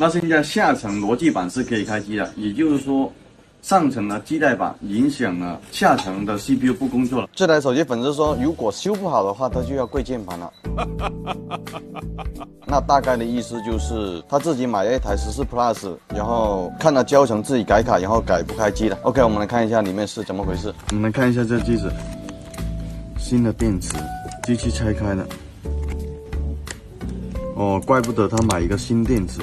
那现在下层逻辑板是可以开机的，也就是说，上层的基带板影响了下层的 CPU 不工作了。这台手机粉丝说，如果修不好的话，他就要跪键盘了。那大概的意思就是他自己买了一台14 Plus， 然后看了教程自己改卡，然后改不开机了。OK， 我们来看一下里面是怎么回事。我们来看一下这机子，新的电池，机器拆开了。哦，怪不得他买一个新电池。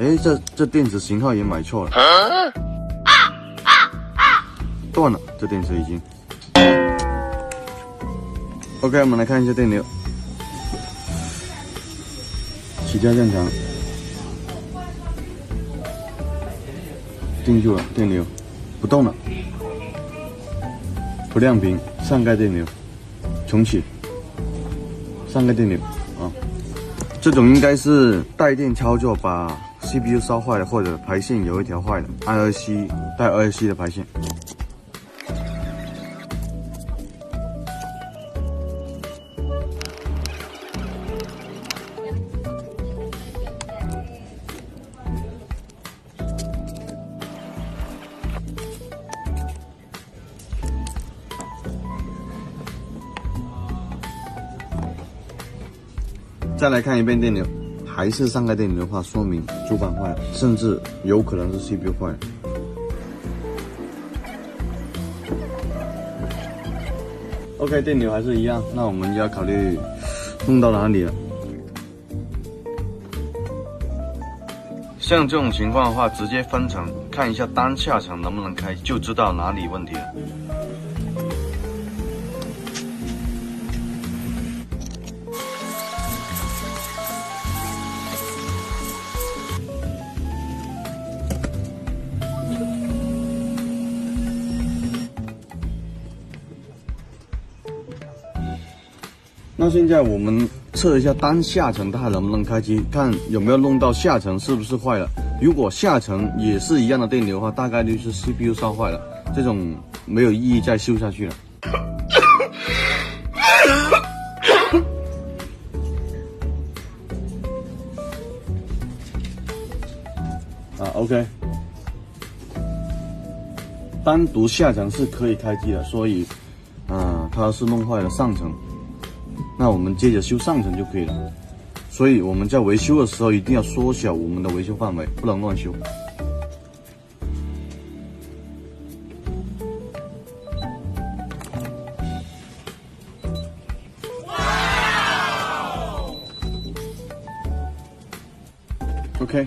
哎，这电池型号也买错了。断了，这电池已经。OK， 我们来看一下电流。起价正常，定住了，电流不动了，不亮屏，上盖电流，重启，上盖电流啊，这种应该是带电操作把 CPU 烧坏了，或者排线有一条坏了 ，I2C 带 2C 的排线。再来看一遍电流，还是上盖电流的话，说明主板坏了，甚至有可能是 CPU 坏了。OK， 电流还是一样，那我们要考虑弄到哪里了。像这种情况的话，直接分层看一下单下层能不能开，就知道哪里问题了。那现在我们测一下单下层它能不能开机，看有没有弄到下层是不是坏了。如果下层也是一样的电流的话，大概率是 CPU 烧坏了，这种没有意义再修下去了。OK， 单独下层是可以开机的，所以它是弄坏了上层。那我们接着修上层就可以了，所以我们在维修的时候一定要缩小我们的维修范围，不能乱修。OK，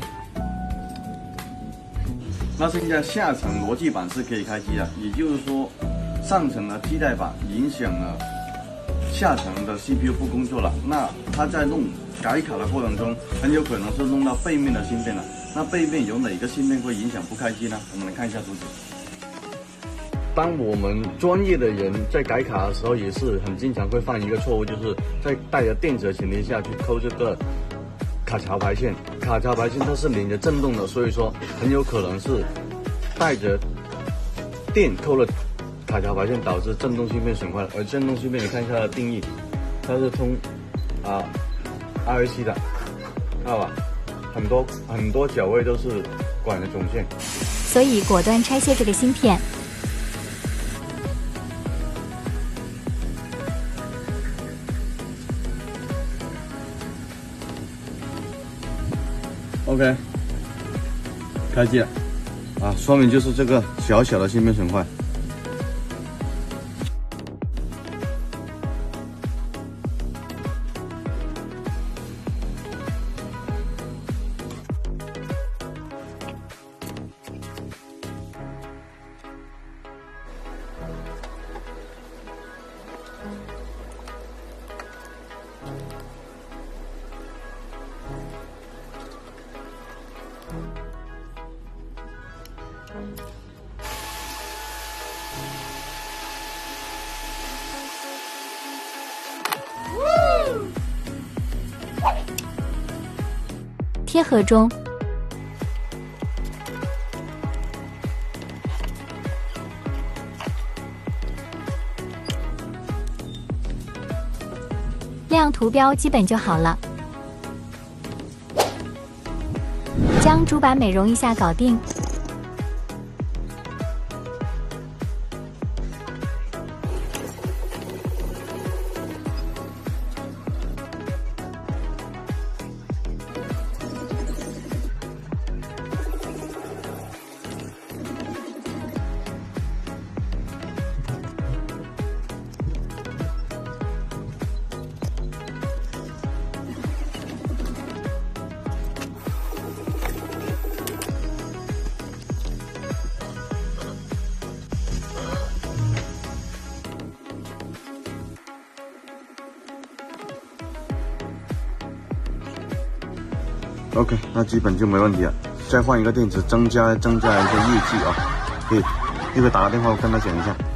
那现在下层逻辑板是可以开机的，也就是说，上层的基带板影响了下层的 CPU 不工作了，那它在弄改卡的过程中，很有可能是弄到背面的芯片了。那背面有哪个芯片会影响不开机呢？我们来看一下图纸。当我们专业的人在改卡的时候，也是很经常会犯一个错误，就是在带着电池的前提下去抠这个卡槽排线。卡槽排线它是连着振动的，所以说很有可能是带着电抠了卡槽排线，导致振动芯片损坏了。而振动芯片，你看一下它的定义，它是通I2C 的，看到吧？很多角位都是管的总线，所以果断拆卸这个芯片。OK， 开机了说明就是这个小小的芯片损坏。贴合中。亮图标基本就好了。将主板美容一下搞定。OK， 那基本就没问题了。再换一个电池，增加一下业绩啊。可以，一会打个电话，我跟他讲一下。